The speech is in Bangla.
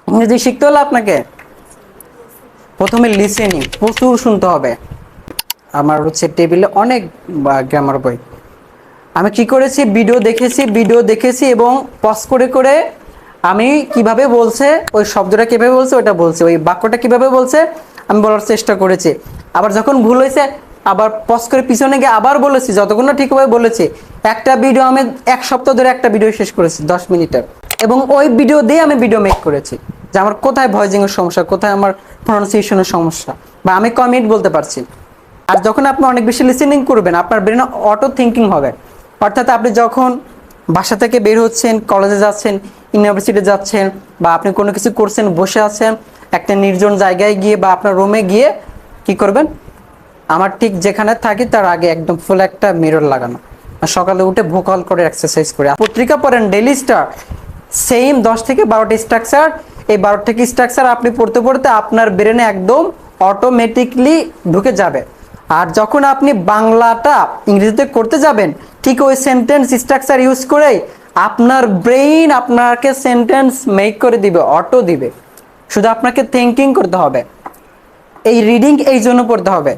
ইংরেজি শিখতে হলে আপনাকে প্রথমে লিসেনিং প্রচুর শুনতে হবে। আমার হচ্ছে টেবিলে অনেক গ্রামার বই। আমি কি করেছি, ভিডিও দেখেছি এবং পজ করে করে আমি কিভাবে বলছে, ওই শব্দটা কিভাবে বলছে ওটা বলছে, ওই বাক্যটা কিভাবে বলছে আমি বলার চেষ্টা করেছি। আবার যখন ভুল হয়েছে আবার পজ করে পিছনে গিয়ে আবার বলেছি, যতক্ষণ না ঠিকভাবে বলেছি। একটা ভিডিও আমি 1 সপ্তাহ ধরে একটা ভিডিও শেষ করেছি 10 মিনিটের, এবং ওই ভিডিও দিয়ে আমি ভিডিও মেক করেছি যে আমার কোথায় ভয়েসিং এর সমস্যা, কোথায় আমার প্রনাউন্সিয়েশনের সমস্যা, বা আমি কমিট বলতে পারছি। আর যখন আপনি অনেক বেশি লিসেনিং করবেন আপনার ব্রেন অটো থিঙ্কিং হবে। অর্থাৎ আপনি যখন বাসা থেকে বের হচ্ছেন, কলেজে যাচ্ছেন, ইউনিভার্সিটি যাচ্ছেন, বা আপনি কোনো কিছু করছেন, বসে আছেন একটা নির্জন জায়গায় গিয়ে বা আপনার রুমে গিয়ে কি করবেন, আমার ঠিক যেখানে থাকি তার আগে একদম ফুল একটা মিরর লাগানো, আর সকালে উঠে ভোকাল করে এক্সারসাইজ করে পত্রিকা পড়েন ডেইলি স্টার, সেম 10 থেকে 12টা স্ট্রাকচার। এই 12টা স্ট্রাকচার আপনি পড়তে পড়তে আপনার ব্রেনে একদম অটোমেটিকলি ঢুকে যাবে। আর যখন আপনি বাংলাটা ইংরেজিতে করতে যাবেন ঠিক ওই সেন্টেন্স স্ট্রাকচার ইউজ করেই আপনার ব্রেইন আপনাকে সেন্টেন্স মেক করে দিবে, অটো দিবে। শুধু আপনাকে থিঙ্কিং করতে হবে। এই রিডিং এই জন্য পড়তে হবে।